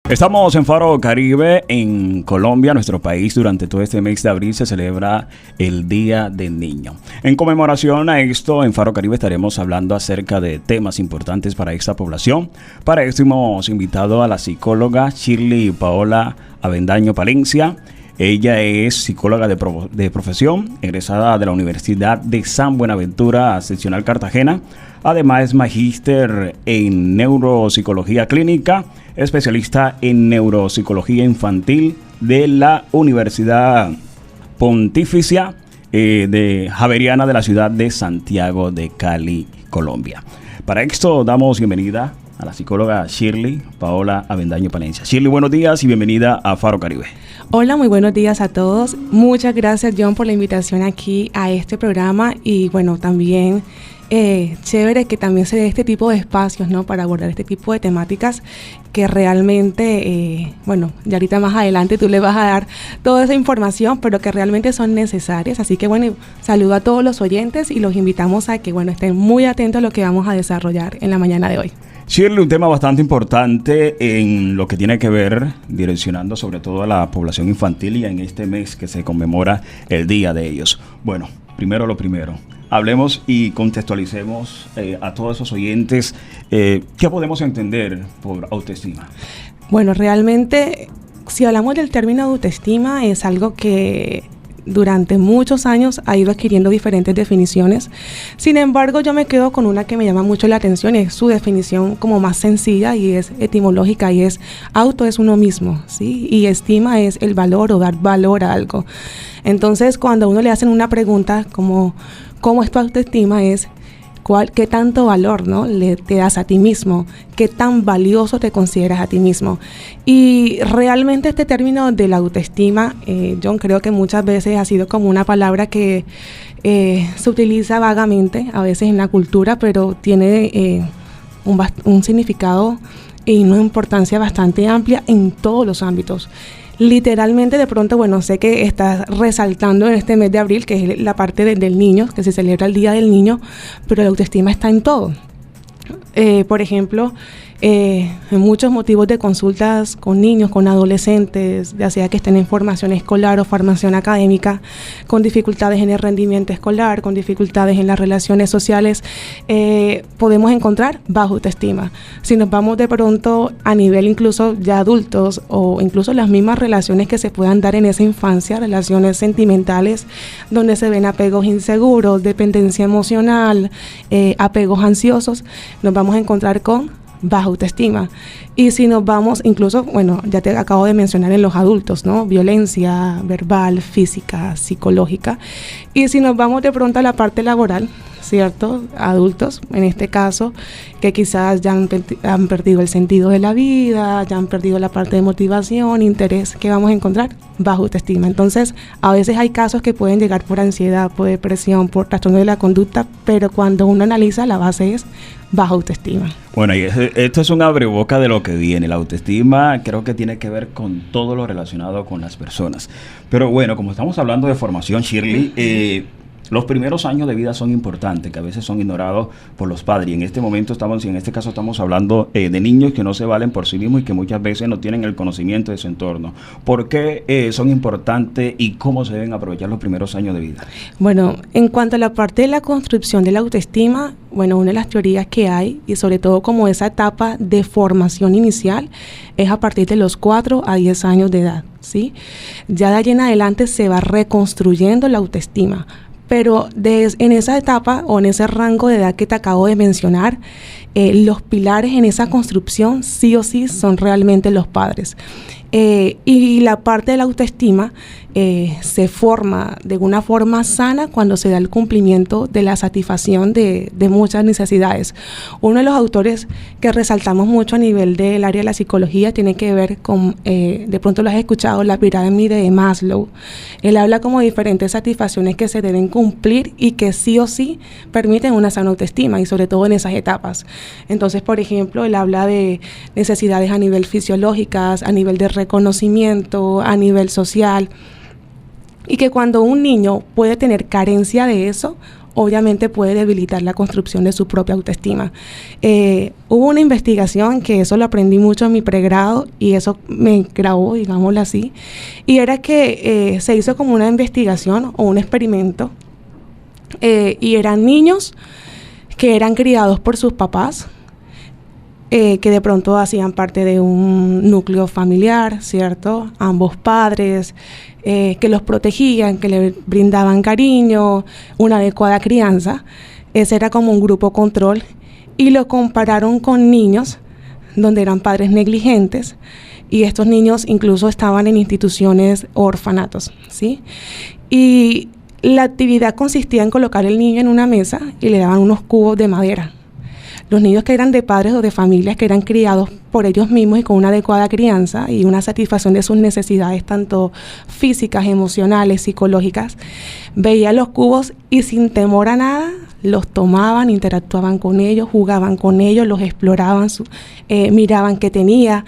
Estamos en Faro Caribe, en Colombia, nuestro país. Durante todo este mes de abril se celebra el Día del Niño. En conmemoración a esto, en Faro Caribe estaremos hablando acerca de temas importantes para esta población. Para esto hemos invitado a la psicóloga Shirley Paola Avendaño Palencia. Ella es psicóloga de profesión, egresada de la Universidad de San Buenaventura, seccional Cartagena. Además es magíster en neuropsicología clínica, especialista en neuropsicología infantil de la Universidad Pontificia de Javeriana de la ciudad de Santiago de Cali, Colombia. Para esto damos bienvenida a la psicóloga Shirley Paola Avendaño Palencia. Shirley, buenos días y bienvenida a Faro Caribe. Hola, muy buenos días a todos. Muchas gracias, John, por la invitación aquí a este programa y bueno, también chévere que también se dé este tipo de espacios, ¿no? Para abordar este tipo de temáticas que realmente, bueno, ya ahorita más adelante tú le vas a dar toda esa información, pero que realmente son necesarias. Así que bueno, saludo a todos los oyentes y los invitamos a que, bueno, estén muy atentos a lo que vamos a desarrollar en la mañana de hoy. Shirley, un tema bastante importante en lo que tiene que ver direccionando sobre todo a la población infantil y en este mes que se conmemora el día de ellos. Bueno, primero lo primero. Hablemos y contextualicemos a todos esos oyentes qué podemos entender por autoestima. Bueno, realmente, si hablamos del término autoestima, es algo que durante muchos años ha ido adquiriendo diferentes definiciones. Sin embargo, yo me quedo con una que me llama mucho la atención, es su definición como más sencilla y es etimológica, y es auto es uno mismo, ¿sí? Y estima es el valor o dar valor a algo. Entonces, cuando a uno le hacen una pregunta como ¿cómo es tu autoestima? Es ¿qué tanto valor, ¿no? te das a ti mismo? ¿Qué tan valioso te consideras a ti mismo? Y realmente este término de la autoestima, John, creo que muchas veces ha sido como una palabra que se utiliza vagamente, a veces en la cultura, pero tiene un significado y una importancia bastante amplia en todos los ámbitos. Literalmente, de pronto, bueno, sé que estás resaltando en este mes de abril, que es la parte del niño, que se celebra el Día del Niño, pero la autoestima está en todo. Por ejemplo, en muchos motivos de consultas con niños, con adolescentes, ya sea que estén en formación escolar o formación académica, con dificultades en el rendimiento escolar, con dificultades en las relaciones sociales, podemos encontrar baja autoestima. Si nos vamos de pronto a nivel incluso ya adultos o incluso las mismas relaciones que se puedan dar en esa infancia, relaciones sentimentales donde se ven apegos inseguros, dependencia emocional, apegos ansiosos, nos vamos a encontrar con baja autoestima. Y si nos vamos, incluso, bueno, ya te acabo de mencionar en los adultos, ¿no? Violencia verbal, física, psicológica. Y si nos vamos de pronto a la parte laboral, ¿cierto? Adultos, en este caso, que quizás ya han perdido el sentido de la vida, ya han perdido la parte de motivación, interés, ¿qué vamos a encontrar? Baja autoestima. Entonces, a veces hay casos que pueden llegar por ansiedad, por depresión, por trastorno de la conducta, pero cuando uno analiza, la base es baja autoestima. Bueno, y esto es un abreboca de lo que viene. La autoestima creo que tiene que ver con todo lo relacionado con las personas. Pero bueno, como estamos hablando de formación, Shirley, los primeros años de vida son importantes, que a veces son ignorados por los padres. Y en este caso estamos hablando de niños que no se valen por sí mismos y que muchas veces no tienen el conocimiento de su entorno. ¿Por qué son importantes y cómo se deben aprovechar los primeros años de vida? Bueno, en cuanto a la parte de la construcción de la autoestima, bueno, una de las teorías que hay, y sobre todo como esa etapa de formación inicial, es a partir de los 4 a 10 años de edad, ¿sí? Ya de allí en adelante se va reconstruyendo la autoestima. Pero en esa etapa o en ese rango de edad que te acabo de mencionar, los pilares en esa construcción sí o sí son realmente los padres. Y la parte de la autoestima se forma de una forma sana cuando se da el cumplimiento de la satisfacción de muchas necesidades. Uno de los autores que resaltamos mucho a nivel del área de la psicología tiene que ver con, de pronto lo has escuchado, la pirámide de Maslow. Él habla como de diferentes satisfacciones que se deben cumplir y que sí o sí permiten una sana autoestima, y sobre todo en esas etapas. Entonces, por ejemplo, él habla de necesidades a nivel fisiológicas, a nivel de reconocimiento, a nivel social, y que cuando un niño puede tener carencia de eso, obviamente puede debilitar la construcción de su propia autoestima. Hubo una investigación que eso lo aprendí mucho en mi pregrado y eso me grabó, digámoslo así, y era que se hizo como una investigación o un experimento y eran niños que eran criados por sus papás, que de pronto hacían parte de un núcleo familiar, ¿cierto? Ambos padres, que los protegían, que le brindaban cariño, una adecuada crianza. Ese era como un grupo control. Y lo compararon con niños donde eran padres negligentes. Y estos niños incluso estaban en instituciones o orfanatos, ¿sí? Y la actividad consistía en colocar el niño en una mesa y le daban unos cubos de madera. Los niños que eran de padres o de familias que eran criados por ellos mismos y con una adecuada crianza y una satisfacción de sus necesidades tanto físicas, emocionales, psicológicas, veían los cubos y sin temor a nada los tomaban, interactuaban con ellos, jugaban con ellos, los exploraban, miraban qué tenía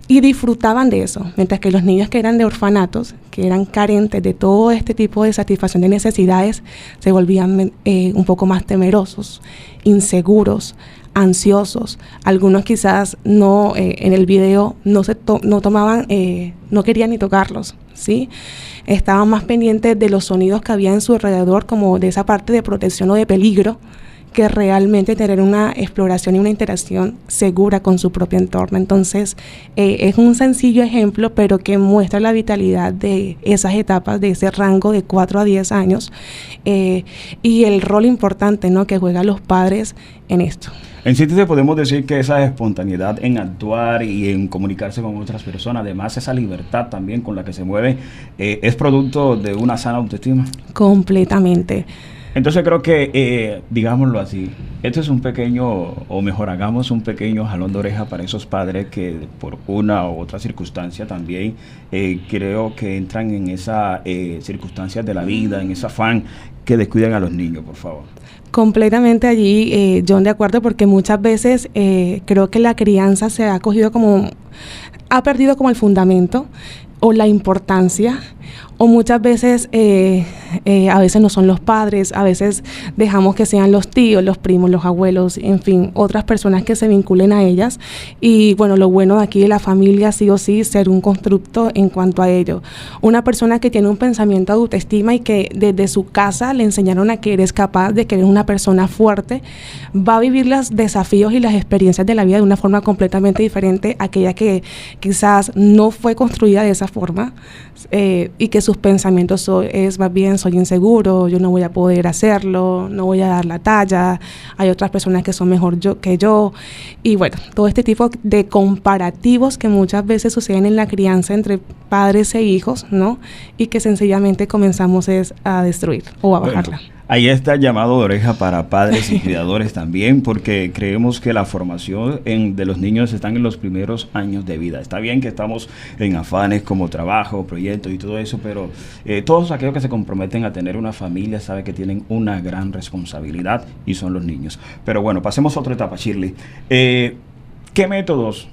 y disfrutaban de eso. Mientras que los niños que eran de orfanatos, que eran carentes de todo este tipo de satisfacción de necesidades, se volvían un poco más temerosos, inseguros, ansiosos. Algunos quizás no, en el video no tomaban, no querían ni tocarlos, ¿sí? Estaban más pendientes de los sonidos que había en su alrededor, como de esa parte de protección o de peligro, que realmente tener una exploración y una interacción segura con su propio entorno. Entonces, es un sencillo ejemplo, pero que muestra la vitalidad de esas etapas, de ese rango de 4 a 10 años, y el rol importante, ¿no?, que juegan los padres en esto. En síntesis, podemos decir que esa espontaneidad en actuar y en comunicarse con otras personas, además esa libertad también con la que se mueve, es producto de una sana autoestima. Completamente. Entonces creo que, digámoslo así, esto es un pequeño, o mejor, hagamos un pequeño jalón de oreja para esos padres que por una u otra circunstancia también creo que entran en esas circunstancias de la vida, en ese afán que descuidan a los niños, por favor. Completamente allí, John, de acuerdo, porque muchas veces creo que la crianza se ha cogido ha perdido como el fundamento o la importancia, o muchas veces a veces no son los padres, a veces dejamos que sean los tíos, los primos, los abuelos, en fin, otras personas que se vinculen a ellas. Y bueno, lo bueno de aquí de la familia, sí o sí, ser un constructo en cuanto a ello. Una persona que tiene un pensamiento de autoestima y que desde su casa le enseñaron a que eres capaz, de que eres una persona fuerte, va a vivir los desafíos y las experiencias de la vida de una forma completamente diferente a aquella que quizás no fue construida de esa forma, y que sus pensamientos es más bien: soy inseguro, yo no voy a poder hacerlo, no voy a dar la talla, hay otras personas que son mejor que yo, y bueno, todo este tipo de comparativos que muchas veces suceden en la crianza entre padres e hijos, ¿no? Y que sencillamente comenzamos a destruir o a bajarla. Ahí está el llamado de oreja para padres y cuidadores también, porque creemos que la formación de los niños están en los primeros años de vida. Está bien que estamos en afanes como trabajo, proyectos y todo eso, pero todos aquellos que se comprometen a tener una familia saben que tienen una gran responsabilidad y son los niños. Pero bueno, pasemos a otra etapa, Shirley. ¿Qué métodos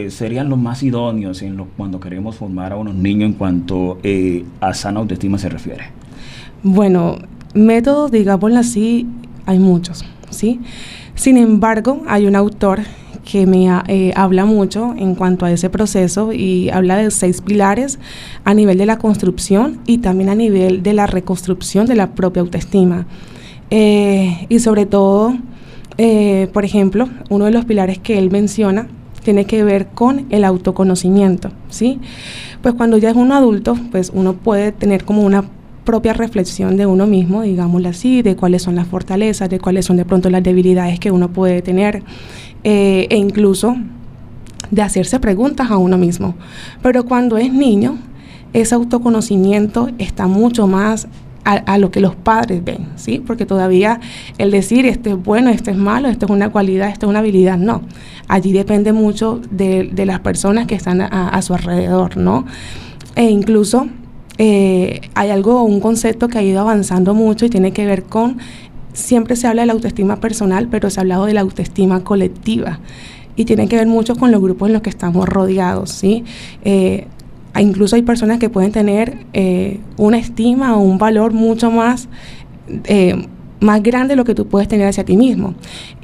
serían los más idóneos cuando queremos formar a unos niños en cuanto a sana autoestima se refiere? Bueno, métodos, digámoslo así, hay muchos, ¿sí? Sin embargo, hay un autor que me habla mucho en cuanto a ese proceso y habla de 6 pilares a nivel de la construcción y también a nivel de la reconstrucción de la propia autoestima. Y sobre todo, por ejemplo, uno de los pilares que él menciona tiene que ver con el autoconocimiento, ¿sí? Pues cuando ya es uno adulto, pues uno puede tener como una propia reflexión de uno mismo, digámoslo así, de cuáles son las fortalezas, de cuáles son de pronto las debilidades que uno puede tener, e incluso de hacerse preguntas a uno mismo. Pero cuando es niño, ese autoconocimiento está mucho más a lo que los padres ven, ¿sí? Porque todavía el decir esto es bueno, esto es malo, esto es una cualidad, esto es una habilidad, no. Allí depende mucho de las personas que están a su alrededor, ¿no? E incluso hay un concepto que ha ido avanzando mucho y tiene que ver con, siempre se habla de la autoestima personal, pero se ha hablado de la autoestima colectiva y tiene que ver mucho con los grupos en los que estamos rodeados, ¿sí? Incluso hay personas que pueden tener una estima o un valor mucho más más grande de lo que tú puedes tener hacia ti mismo.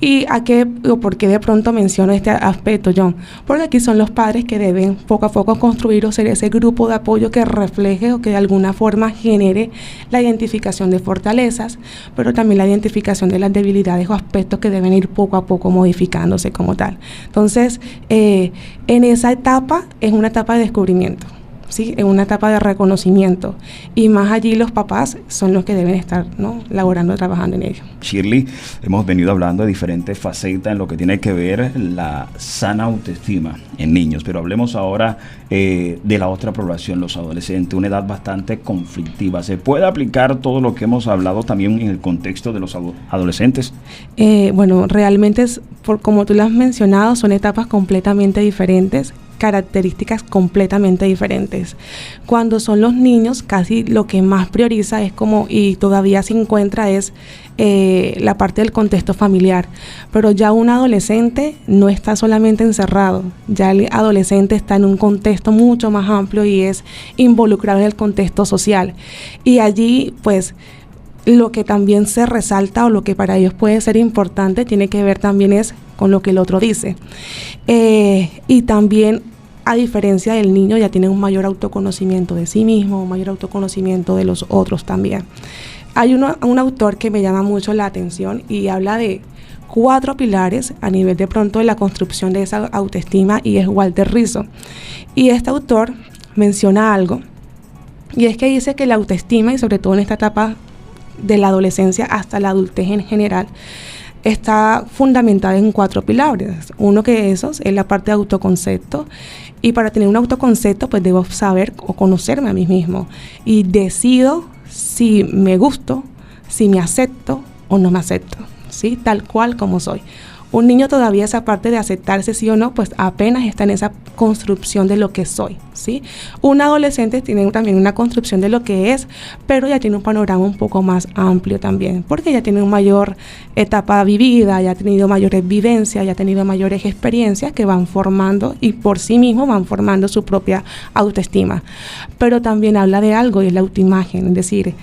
¿Y a qué o por qué de pronto menciono este aspecto, John? Porque aquí son los padres que deben poco a poco construir o ser ese grupo de apoyo que refleje o que de alguna forma genere la identificación de fortalezas, pero también la identificación de las debilidades o aspectos que deben ir poco a poco modificándose como tal. Entonces, en esa etapa es una etapa de descubrimiento, ¿sí? En una etapa de reconocimiento, y más allí los papás son los que deben estar, ¿no?, laborando, trabajando en ello. Shirley, hemos venido hablando de diferentes facetas en lo que tiene que ver la sana autoestima en niños, pero hablemos ahora de la otra población, los adolescentes, una edad bastante conflictiva. ¿Se puede aplicar todo lo que hemos hablado también en el contexto de los adolescentes? Bueno, realmente como tú lo has mencionado, son etapas completamente diferentes, características completamente diferentes. Cuando son los niños, casi lo que más prioriza es y todavía se encuentra es la parte del contexto familiar, pero ya un adolescente no está solamente encerrado, ya el adolescente está en un contexto mucho más amplio y es involucrado en el contexto social, y allí pues lo que también se resalta o lo que para ellos puede ser importante tiene que ver también es con lo que el otro dice, y también a diferencia del niño ya tiene un mayor autoconocimiento de sí mismo, un mayor autoconocimiento de los otros también. Hay un autor que me llama mucho la atención y habla de 4 pilares a nivel de pronto de la construcción de esa autoestima, y es Walter Rizzo. Y este autor menciona algo, y es que dice que la autoestima, y sobre todo en esta etapa de la adolescencia hasta la adultez en general, está fundamentada en 4 pilares. Uno que esos es la parte de autoconcepto, y para tener un autoconcepto pues debo saber o conocerme a mí mismo, y decido si me gusto, si me acepto o no me acepto, ¿sí? Tal cual como soy. Un niño todavía esa parte de aceptarse sí o no, pues apenas está en esa construcción de lo que soy, ¿sí? Un adolescente tiene también una construcción de lo que es, pero ya tiene un panorama un poco más amplio también, porque ya tiene una mayor etapa vivida, ya ha tenido mayores vivencias, ya ha tenido mayores experiencias que van formando y por sí mismo van formando su propia autoestima. Pero también habla de algo, y es la autoimagen, es decir,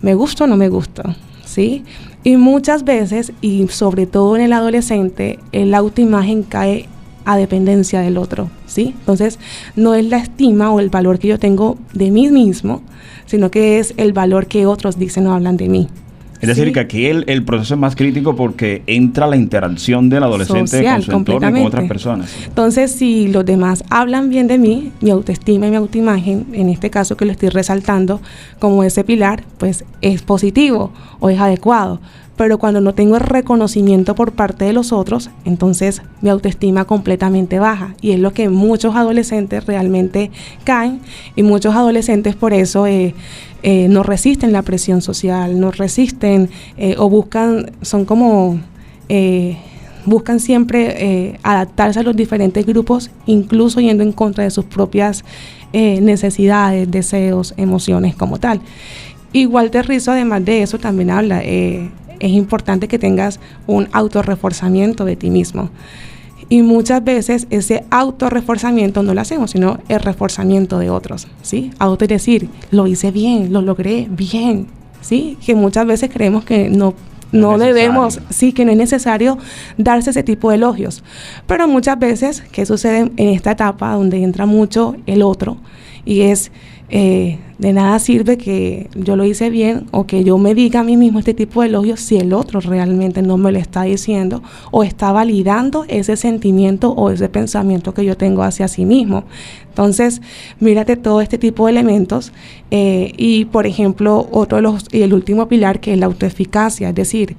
¿me gusto o no me gusto? ¿Sí? Y muchas veces, y sobre todo en el adolescente, la autoimagen cae a dependencia del otro, ¿sí? Entonces, no es la estima o el valor que yo tengo de mí mismo, sino que es el valor que otros dicen o hablan de mí. Es decir, ¿sí? Que aquí el proceso es más crítico porque entra la interacción del adolescente social, con su entorno y con otras personas. Entonces, si los demás hablan bien de mí, mi autoestima y mi autoimagen, en este caso que lo estoy resaltando como ese pilar, pues es positivo o es adecuado. Pero cuando no tengo el reconocimiento por parte de los otros, entonces mi autoestima completamente baja. Y es lo que muchos adolescentes realmente caen, y muchos adolescentes por eso no resisten la presión social, no resisten o buscan, son como... buscan siempre adaptarse a los diferentes grupos, incluso yendo en contra de sus propias necesidades, deseos, emociones como tal. Y Walter Rizzo, además de eso, también habla, es importante que tengas un autorreforzamiento de ti mismo. Y muchas veces ese autorreforzamiento no lo hacemos, sino el reforzamiento de otros, ¿sí? Auto es decir, lo hice bien, lo logré bien, ¿sí? Que muchas veces creemos que no debemos, sí, que no es necesario darse ese tipo de elogios. Pero muchas veces, ¿qué sucede en esta etapa donde entra mucho el otro? Y es, de nada sirve que yo lo hice bien o que yo me diga a mí mismo este tipo de elogios si el otro realmente no me lo está diciendo o está validando ese sentimiento o ese pensamiento que yo tengo hacia sí mismo. Entonces, mírate todo este tipo de elementos y, por ejemplo, el último pilar, que es la autoeficacia, es decir,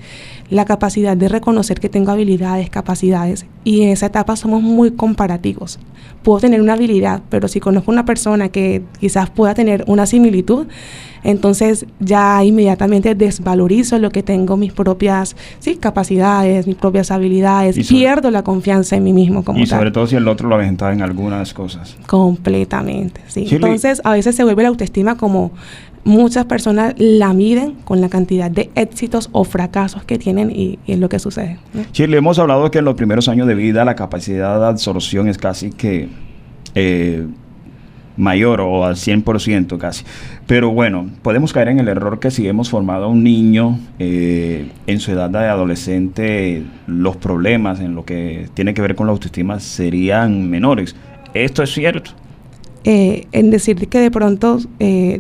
la capacidad de reconocer que tengo habilidades, capacidades, y en esa etapa somos muy comparativos. Puedo tener una habilidad, pero si conozco una persona que quizás pueda tener una similitud, entonces ya inmediatamente desvalorizo lo que tengo, mis propias capacidades, mis propias habilidades, pierdo la confianza en mí mismo como tal. Y sobre todo si el otro lo aventaja en algunas cosas. Completamente, sí. Entonces a veces se vuelve la autoestima como muchas personas la miden con la cantidad de éxitos o fracasos que tienen y es lo que sucede, ¿no? Shirley, hemos hablado que en los primeros años de vida la capacidad de absorción es casi que mayor o al 100% casi. Pero bueno, podemos caer en el error que si hemos formado a un niño en su edad de adolescente, los problemas en lo que tiene que ver con la autoestima serían menores. ¿Esto es cierto? En decir que de pronto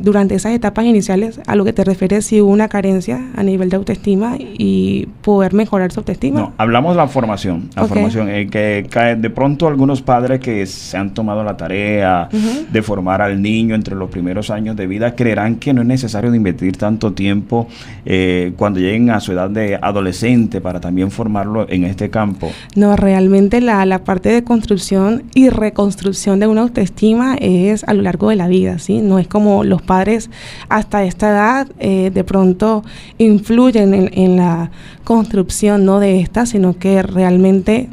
durante esas etapas iniciales a lo que te refieres si hubo una carencia a nivel de autoestima y poder mejorar su autoestima. No, hablamos de la formación, que de pronto algunos padres que se han tomado la tarea de formar al niño entre los primeros años de vida creerán que no es necesario de invertir tanto tiempo cuando lleguen a su edad de adolescente para también formarlo en este campo. No, realmente la parte de construcción y reconstrucción de una autoestima es a lo largo de la vida, ¿sí? No es como los padres hasta esta edad de pronto influyen en la construcción, ¿no?, de esta, sino que realmente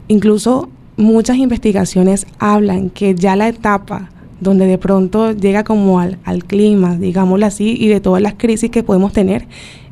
incluso muchas investigaciones hablan que ya la etapa donde de pronto llega como al clima, digámoslo así, y de todas las crisis que podemos tener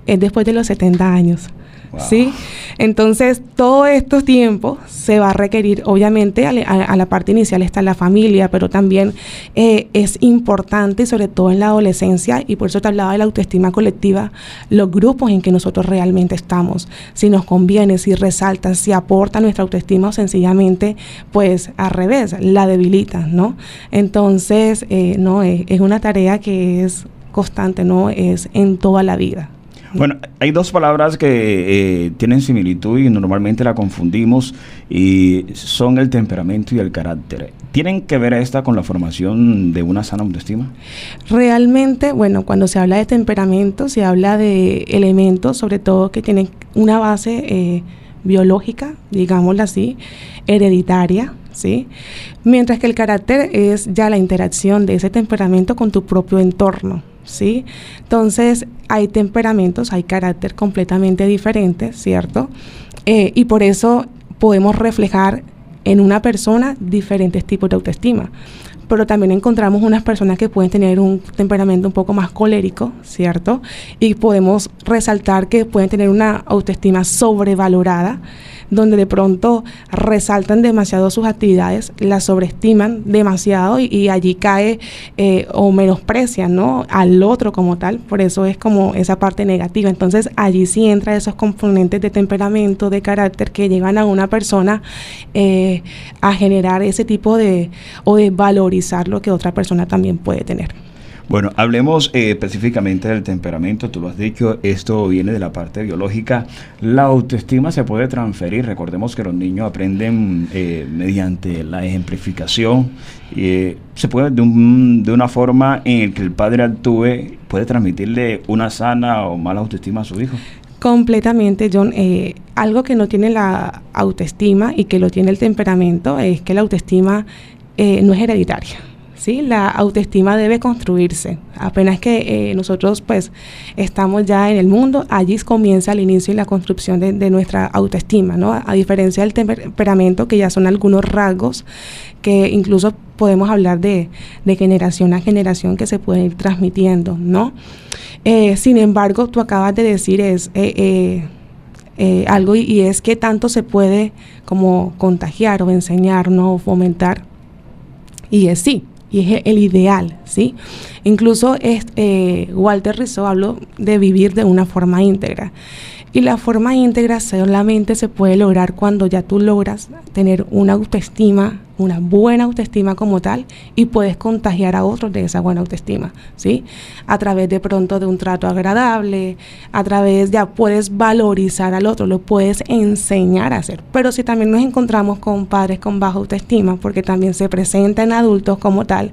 es después de los 70 años. Wow. ¿Sí? Entonces, todos estos tiempos se va a requerir, obviamente, a la parte inicial está la familia, pero también es importante, sobre todo en la adolescencia, y por eso te hablaba de la autoestima colectiva, los grupos en que nosotros realmente estamos, si nos conviene, si resaltan, si aportan nuestra autoestima o sencillamente, pues, al revés, la debilitan, ¿no? Entonces, no, es una tarea que es constante, ¿no? Es en toda la vida. Bueno, hay dos palabras que tienen similitud y normalmente la confundimos y son el temperamento y el carácter. ¿Tienen que ver esta con la formación de una sana autoestima? Realmente, bueno, cuando se habla de temperamento, se habla de elementos, sobre todo que tienen una base biológica, digámoslo así, hereditaria, ¿sí? Mientras que el carácter es ya la interacción de ese temperamento con tu propio entorno, ¿sí? Entonces, hay temperamentos, hay carácter completamente diferentes, ¿cierto? Y por eso podemos reflejar en una persona diferentes tipos de autoestima. Pero también encontramos unas personas que pueden tener un temperamento un poco más colérico, ¿cierto? Y podemos resaltar que pueden tener una autoestima sobrevalorada, donde de pronto resaltan demasiado sus actividades, las sobreestiman demasiado y allí cae o menosprecian, ¿no?, al otro como tal. Por eso es como esa parte negativa. Entonces allí sí entra esos componentes de temperamento, de carácter que llevan a una persona a generar ese tipo de valorizar lo que otra persona también puede tener. Bueno, hablemos específicamente del temperamento. Tú lo has dicho, esto viene de la parte biológica. La autoestima se puede transferir. Recordemos que los niños aprenden mediante la ejemplificación. Se puede, de una forma en la que el padre actúe, puede transmitirle una sana o mala autoestima a su hijo. Completamente, John. Algo que no tiene la autoestima y que lo tiene el temperamento es que la autoestima no es hereditaria. ¿Sí? La autoestima debe construirse. Apenas que nosotros pues estamos ya en el mundo, allí comienza el inicio y la construcción de nuestra autoestima, ¿no? A diferencia del temperamento, que ya son algunos rasgos que incluso podemos hablar de generación a generación que se pueden ir transmitiendo, ¿no? Sin embargo, tú acabas de decir algo y es que tanto se puede como contagiar o enseñar, ¿no?, o fomentar. Y es sí. Y es el ideal, ¿sí? Incluso Walter Rizzo habló de vivir de una forma íntegra. Y la forma íntegra solamente se puede lograr cuando ya tú logras tener una autoestima, una buena autoestima como tal, y puedes contagiar a otros de esa buena autoestima, ¿sí? A través de pronto de un trato agradable, a través ya puedes valorizar al otro, lo puedes enseñar a hacer. Pero si también nos encontramos con padres con baja autoestima, porque también se presenta en adultos como tal,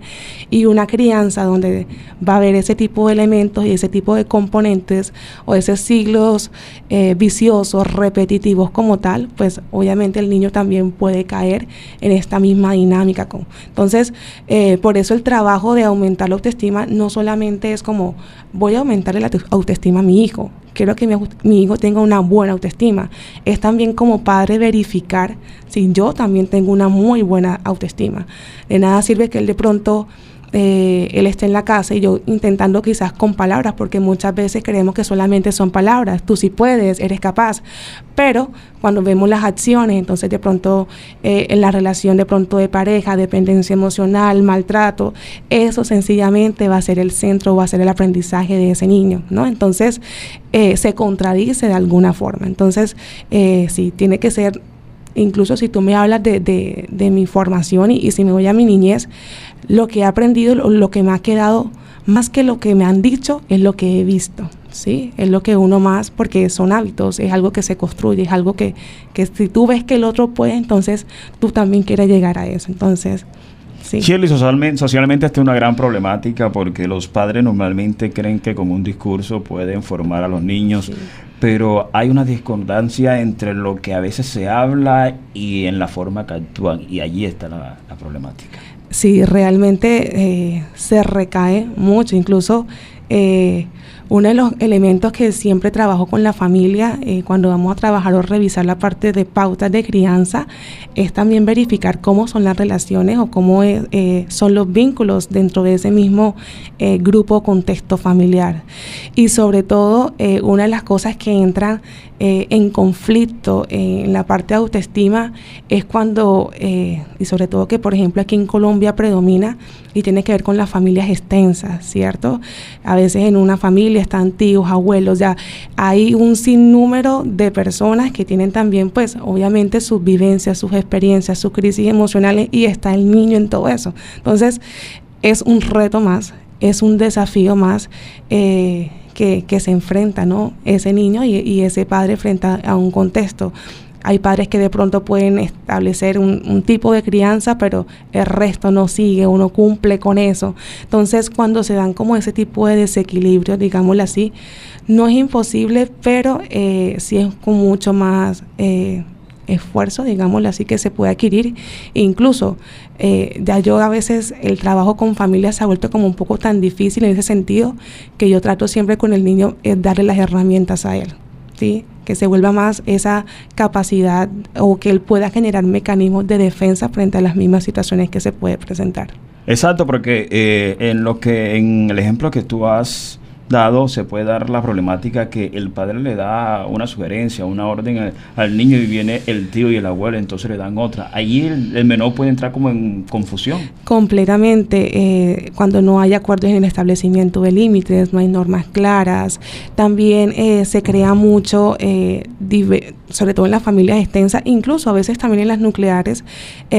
y una crianza donde va a haber ese tipo de elementos y ese tipo de componentes o esos ciclos viciosos, repetitivos como tal, pues obviamente el niño también puede caer en esta misma dinámica. Entonces, por eso el trabajo de aumentar la autoestima no solamente es como voy a aumentar la autoestima a mi hijo, quiero que mi hijo tenga una buena autoestima, es también como padre verificar si yo también tengo una muy buena autoestima. De nada sirve que él de pronto él esté en la casa y yo intentando quizás con palabras, porque muchas veces creemos que solamente son palabras, tú sí puedes, eres capaz, pero cuando vemos las acciones, entonces de pronto en la relación de pronto de pareja, dependencia emocional, maltrato, eso sencillamente va a ser el centro, va a ser el aprendizaje de ese niño, ¿no? Entonces se contradice de alguna forma. Entonces sí, tiene que ser, incluso si tú me hablas de mi formación y si me voy a mi niñez, lo que he aprendido, lo que me ha quedado, más que lo que me han dicho, es lo que he visto, ¿sí? Es lo que uno más, porque son hábitos, es algo que se construye, es algo que si tú ves que el otro puede, entonces tú también quieres llegar a eso. Entonces, sí. Shirley, socialmente esta es una gran problemática porque los padres normalmente creen que con un discurso pueden formar a los niños, sí, pero hay una discordancia entre lo que a veces se habla y en la forma que actúan, y allí está la problemática. Sí, realmente se recae mucho, incluso uno de los elementos que siempre trabajo con la familia cuando vamos a trabajar o revisar la parte de pautas de crianza es también verificar cómo son las relaciones o cómo son los vínculos dentro de ese mismo grupo o contexto familiar. Y sobre todo, una de las cosas que entran en conflicto en la parte de autoestima es cuando, y sobre todo que por ejemplo aquí en Colombia predomina y tiene que ver con las familias extensas, ¿cierto? A veces en una familia están tíos, abuelos, ya hay un sinnúmero de personas que tienen también pues obviamente sus vivencias, sus experiencias, sus crisis emocionales y está el niño en todo eso. Entonces es un reto más, es un desafío más que se enfrenta, ¿no? Ese niño y ese padre frente a un contexto. Hay padres que de pronto pueden establecer un tipo de crianza, pero el resto no sigue, uno cumple con eso. Entonces, cuando se dan como ese tipo de desequilibrio, digámoslo así, no es imposible, pero sí es con mucho más esfuerzo, digámoslo así, que se puede adquirir. Incluso, ya yo a veces el trabajo con familias se ha vuelto como un poco tan difícil en ese sentido, que yo trato siempre con el niño darle las herramientas a él, ¿sí? Que se vuelva más esa capacidad o que él pueda generar mecanismos de defensa frente a las mismas situaciones que se puede presentar. Exacto, porque en el ejemplo que tú has dado se puede dar la problemática que el padre le da una sugerencia, una orden al niño y viene el tío y el abuelo, entonces le dan otra. Allí el menor puede entrar como en confusión. Completamente, cuando no hay acuerdos en el establecimiento de límites, no hay normas claras. También se crea mucho, sobre todo en las familias extensas, incluso a veces también en las nucleares,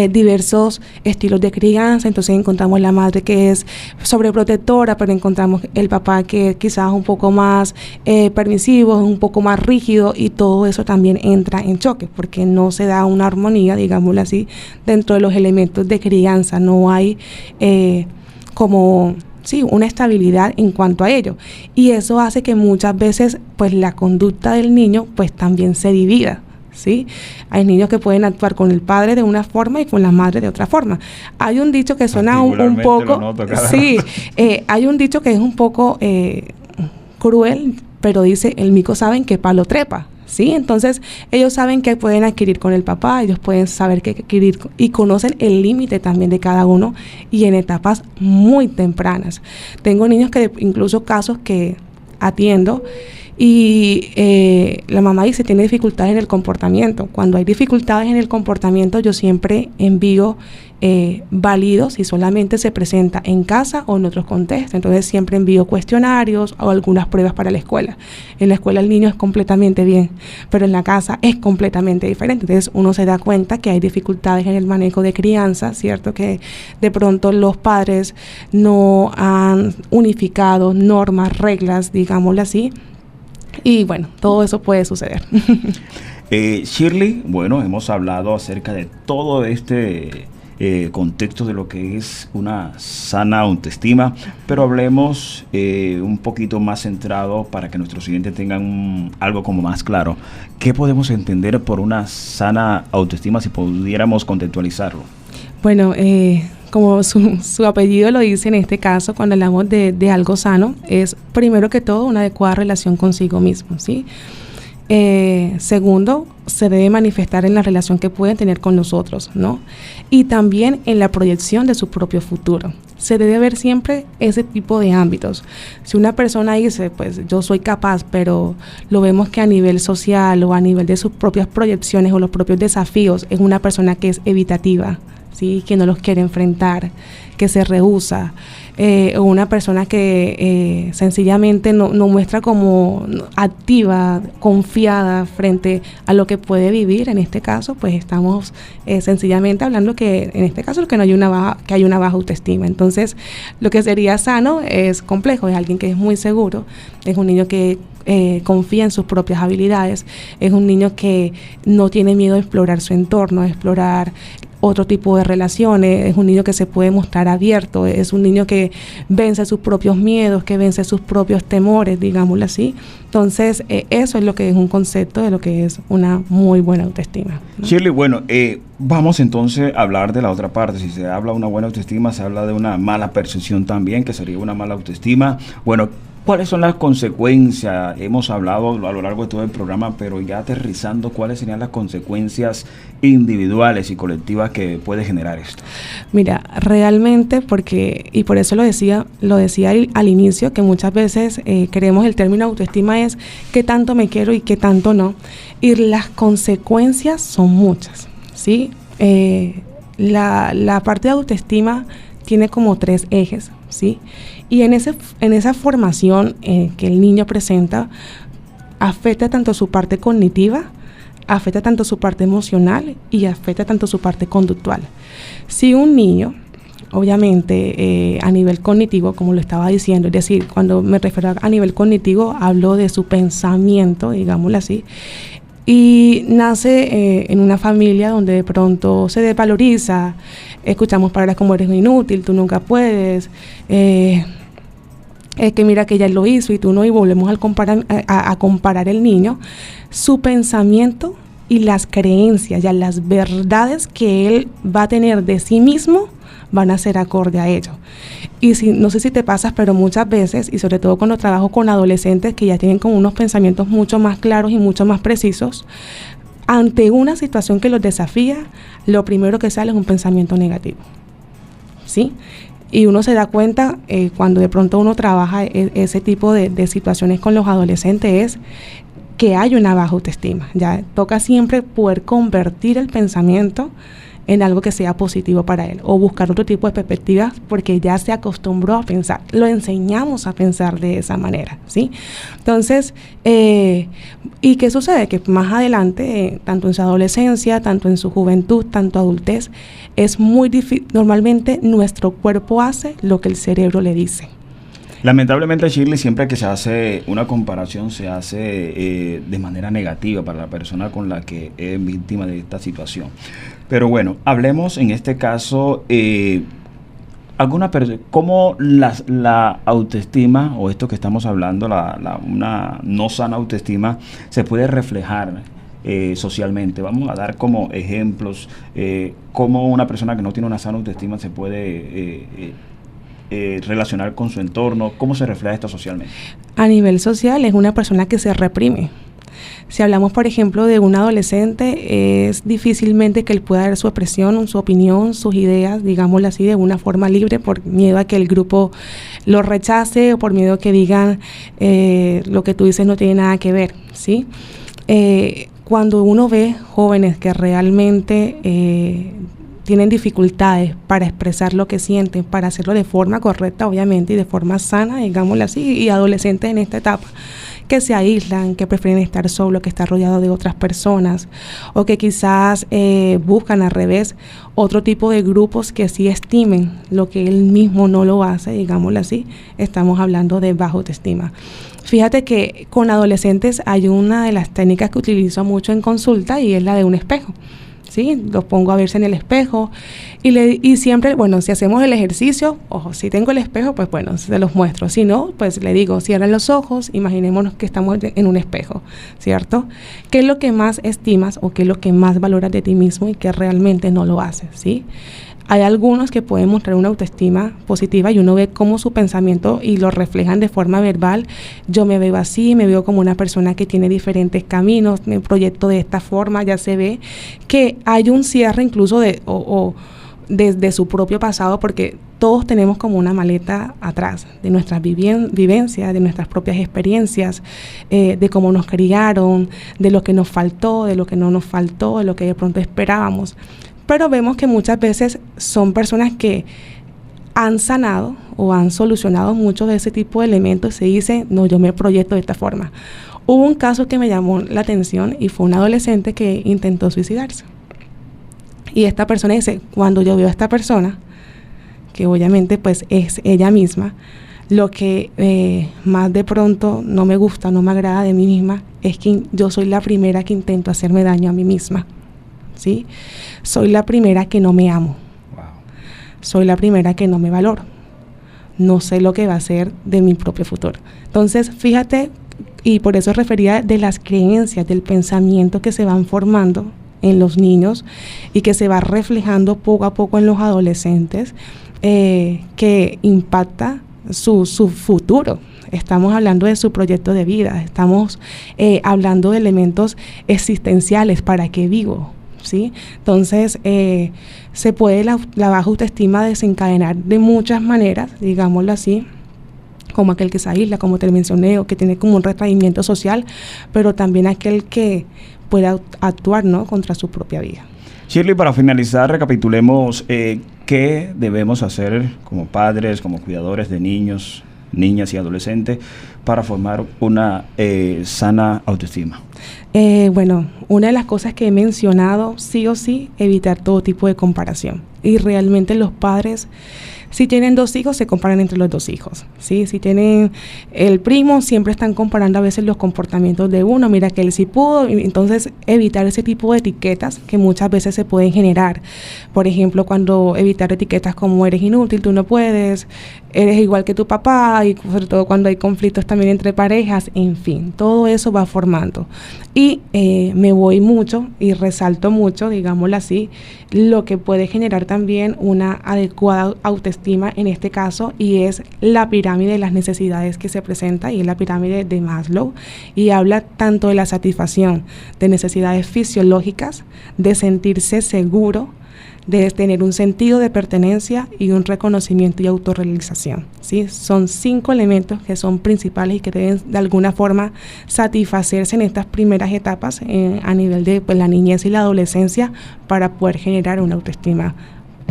diversos estilos de crianza. Entonces encontramos la madre que es sobreprotectora, pero encontramos el papá que quizás un poco más permisivo, un poco más rígido, y todo eso también entra en choque porque no se da una armonía, digámoslo así, dentro de los elementos de crianza. No hay una estabilidad en cuanto a ello, y eso hace que muchas veces pues la conducta del niño pues también se divida, ¿sí? Hay niños que pueden actuar con el padre de una forma y con la madre de otra forma. Hay un dicho que suena un poco, sí, hay un dicho que es un poco cruel, pero dice: el mico sabe en qué palo trepa, ¿sí? Entonces ellos saben que pueden adquirir con el papá, ellos pueden saber qué adquirir y conocen el límite también de cada uno, y en etapas muy tempranas. Tengo niños que incluso casos que atiendo y la mamá dice tiene dificultades en el comportamiento. Cuando hay dificultades en el comportamiento, yo siempre envío válidos si solamente se presenta en casa o en otros contextos. Entonces siempre envío cuestionarios o algunas pruebas para la escuela. En la escuela el niño es completamente bien, pero en la casa es completamente diferente. Entonces uno se da cuenta que hay dificultades en el manejo de crianza, ¿cierto? Que de pronto los padres no han unificado normas, reglas, digámoslo así. Y bueno, todo eso puede suceder. Shirley, bueno, hemos hablado acerca de todo este contexto de lo que es una sana autoestima, pero hablemos un poquito más centrado para que nuestros oyentes tengan algo como más claro. ¿Qué podemos entender por una sana autoestima si pudiéramos contextualizarlo? Bueno, como su apellido lo dice en este caso, cuando hablamos de algo sano, es primero que todo una adecuada relación consigo mismo, ¿sí? Segundo, se debe manifestar en la relación que pueden tener con los otros, ¿no? Y también en la proyección de su propio futuro. se debe ver siempre ese tipo de ámbitos. Si una persona dice, pues yo soy capaz, pero lo vemos que a nivel social o a nivel de sus propias proyecciones o los propios desafíos, es una persona que es evitativa, ¿sí? Que no los quiere enfrentar, que se rehúsa, o una persona que sencillamente no muestra como activa, confiada frente a lo que puede vivir. En este caso, pues estamos sencillamente hablando que en este caso que no hay que hay una baja autoestima. Entonces, lo que sería sano es complejo, es alguien que es muy seguro, es un niño que confía en sus propias habilidades, es un niño que no tiene miedo a explorar su entorno, a explorar otro tipo de relaciones, es un niño que se puede mostrar abierto, es un niño que vence sus propios miedos, que vence sus propios temores, digámoslo así. Entonces, eso es lo que es un concepto de lo que es una muy buena autoestima, ¿no? Shirley, bueno, vamos entonces a hablar de la otra parte. Si se habla de una buena autoestima, se habla de una mala percepción también, que sería una mala autoestima. Bueno, ¿cuáles son las consecuencias? Hemos hablado a lo largo de todo el programa, pero ya aterrizando, ¿cuáles serían las consecuencias individuales y colectivas que puede generar esto? Mira, realmente, y por eso lo decía al inicio, que muchas veces creemos el término autoestima es qué tanto me quiero y qué tanto no. Y las consecuencias son muchas, ¿sí? La parte de autoestima tiene como 3 ejes, ¿sí? Y en esa formación que el niño presenta, afecta tanto su parte cognitiva, afecta tanto su parte emocional y afecta tanto su parte conductual. Si un niño, obviamente a nivel cognitivo, como lo estaba diciendo, es decir, cuando me refiero a nivel cognitivo, hablo de su pensamiento, digámoslo así, y nace en una familia donde de pronto se desvaloriza, escuchamos palabras como eres inútil, tú nunca puedes, es que mira que ella lo hizo y tú no, y volvemos a comparar el niño, su pensamiento y las creencias, ya las verdades que él va a tener de sí mismo van a ser acorde a ello. Y no sé si te pasas, pero muchas veces, y sobre todo cuando trabajo con adolescentes que ya tienen como unos pensamientos mucho más claros y mucho más precisos, ante una situación que los desafía, lo primero que sale es un pensamiento negativo, ¿sí? Y uno se da cuenta cuando de pronto uno trabaja ese tipo de situaciones con los adolescentes, es que hay una baja autoestima. Ya toca siempre poder convertir el pensamiento en algo que sea positivo para él, o buscar otro tipo de perspectivas, porque ya se acostumbró a pensar, lo enseñamos a pensar de esa manera, ¿sí? Entonces, ¿y qué sucede? Que más adelante, tanto en su adolescencia, tanto en su juventud, tanto adultez, es muy difícil. Normalmente nuestro cuerpo hace lo que el cerebro le dice. Lamentablemente, Shirley, siempre que se hace una comparación, se hace de manera negativa para la persona con la que es víctima de esta situación. Pero bueno, hablemos en este caso, cómo la autoestima, o esto que estamos hablando, una no sana autoestima, se puede reflejar socialmente. Vamos a dar como ejemplos cómo una persona que no tiene una sana autoestima se puede relacionar con su entorno. ¿Cómo se refleja esto socialmente? A nivel social es una persona que se reprime. Si hablamos, por ejemplo, de un adolescente, es difícilmente que él pueda dar su expresión, su opinión, sus ideas, digámoslo así, de una forma libre, por miedo a que el grupo lo rechace o por miedo a que digan lo que tú dices no tiene nada que ver, ¿sí? Cuando uno ve jóvenes que realmente tienen dificultades para expresar lo que sienten, para hacerlo de forma correcta, obviamente, y de forma sana, digámoslo así, y adolescentes en esta etapa, que se aíslan, que prefieren estar solo, que estar rodeado de otras personas, o que quizás buscan al revés otro tipo de grupos que sí estimen lo que él mismo no lo hace, digámoslo así, estamos hablando de baja autoestima. Fíjate que con adolescentes hay una de las técnicas que utilizo mucho en consulta, y es la de un espejo. ¿Sí? Los pongo a verse en el espejo y siempre, bueno, si hacemos el ejercicio, ojo, si tengo el espejo, pues bueno, se los muestro. Si no, pues le digo, cierren los ojos, imaginémonos que estamos en un espejo, ¿cierto? ¿Qué es lo que más estimas o qué es lo que más valoras de ti mismo y que realmente no lo haces, ¿sí? Hay algunos que pueden mostrar una autoestima positiva y uno ve cómo su pensamiento y lo reflejan de forma verbal. Yo me veo así, me veo como una persona que tiene diferentes caminos, me proyecto de esta forma, ya se ve que hay un cierre incluso desde su propio pasado, porque todos tenemos como una maleta atrás de nuestras vivencias, de nuestras propias experiencias, de cómo nos criaron, de lo que nos faltó, de lo que no nos faltó, de lo que de pronto esperábamos. Pero vemos que muchas veces son personas que han sanado o han solucionado muchos de ese tipo de elementos y se dice, no, yo me proyecto de esta forma. Hubo un caso que me llamó la atención y fue un adolescente que intentó suicidarse. Y esta persona dice, cuando yo veo a esta persona, que obviamente pues es ella misma, lo que más de pronto no me gusta, no me agrada de mí misma, es que yo soy la primera que intento hacerme daño a mí misma, ¿sí? Soy la primera que no me amo. Soy la primera que no me valoro. No sé lo que va a ser de mi propio futuro. Entonces, fíjate, y por eso refería de las creencias, del pensamiento que se van formando en los niños y que se va reflejando poco a poco en los adolescentes, que impacta su futuro. Estamos hablando de su proyecto de vida, estamos hablando de elementos existenciales, ¿para qué vivo? ¿Sí? Entonces, se puede la baja autoestima desencadenar de muchas maneras, digámoslo así, como aquel que se aísla, como te mencioné, o que tiene como un retraimiento social, pero también aquel que puede actuar, ¿no?, contra su propia vida. Shirley, para finalizar, recapitulemos qué debemos hacer como padres, como cuidadores de niños, niñas y adolescentes para formar una sana autoestima. Bueno, una de las cosas que he mencionado, sí o sí, evitar todo tipo de comparación. Y realmente los padres, si tienen 2 hijos, se comparan entre los 2 hijos, ¿sí? Si tienen el primo, siempre están comparando a veces los comportamientos de uno, mira que él sí pudo, y entonces evitar ese tipo de etiquetas que muchas veces se pueden generar. Por ejemplo, cuando evitar etiquetas como eres inútil, tú no puedes, eres igual que tu papá, y sobre todo cuando hay conflictos también entre parejas, en fin, todo eso va formando. Y me voy mucho y resalto mucho, digámoslo así, lo que puede generar también una adecuada autoestima en este caso, y es la pirámide de las necesidades que se presenta, y es la pirámide de Maslow, y habla tanto de la satisfacción de necesidades fisiológicas, de sentirse seguro, de tener un sentido de pertenencia y un reconocimiento y autorrealización, ¿sí? Son 5 elementos que son principales y que deben de alguna forma satisfacerse en estas primeras etapas a nivel de pues, la niñez y la adolescencia, para poder generar una autoestima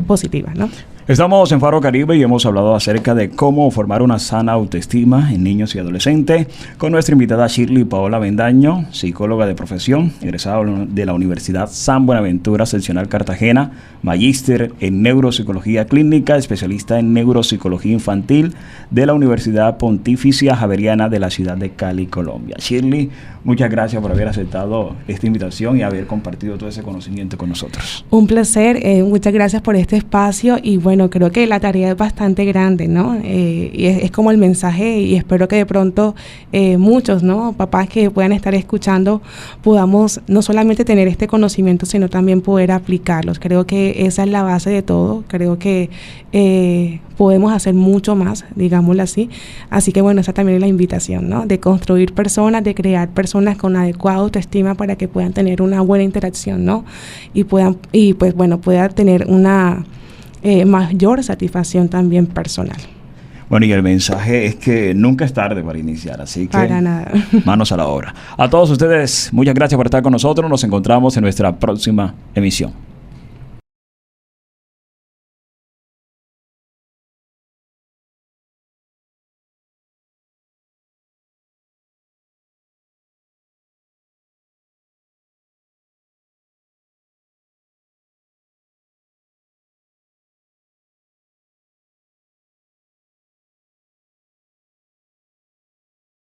positiva, ¿no? Estamos en Faro Caribe y hemos hablado acerca de cómo formar una sana autoestima en niños y adolescentes con nuestra invitada Shirley Paola Avendaño, psicóloga de profesión, egresada de la Universidad San Buenaventura, seccional Cartagena, magíster en neuropsicología clínica, especialista en neuropsicología infantil de la Universidad Pontificia Javeriana de la ciudad de Cali, Colombia. Shirley, muchas gracias por haber aceptado esta invitación y haber compartido todo ese conocimiento con nosotros. Un placer, muchas gracias por este espacio, y bueno, creo que la tarea es bastante grande, ¿no? Y es como el mensaje, y espero que de pronto muchos, ¿no?, papás que puedan estar escuchando, podamos no solamente tener este conocimiento, sino también poder aplicarlos. Creo que esa es la base de todo. Creo que podemos hacer mucho más, digámoslo así. Así que bueno, esa también es la invitación, ¿no?, de construir personas, de crear personas con adecuada autoestima para que puedan tener una buena interacción, ¿no? Y puedan tener una mayor satisfacción también personal. Bueno, y el mensaje es que nunca es tarde para iniciar, así que para nada. Manos a la obra. A todos ustedes, muchas gracias por estar con nosotros. Nos encontramos en nuestra próxima emisión.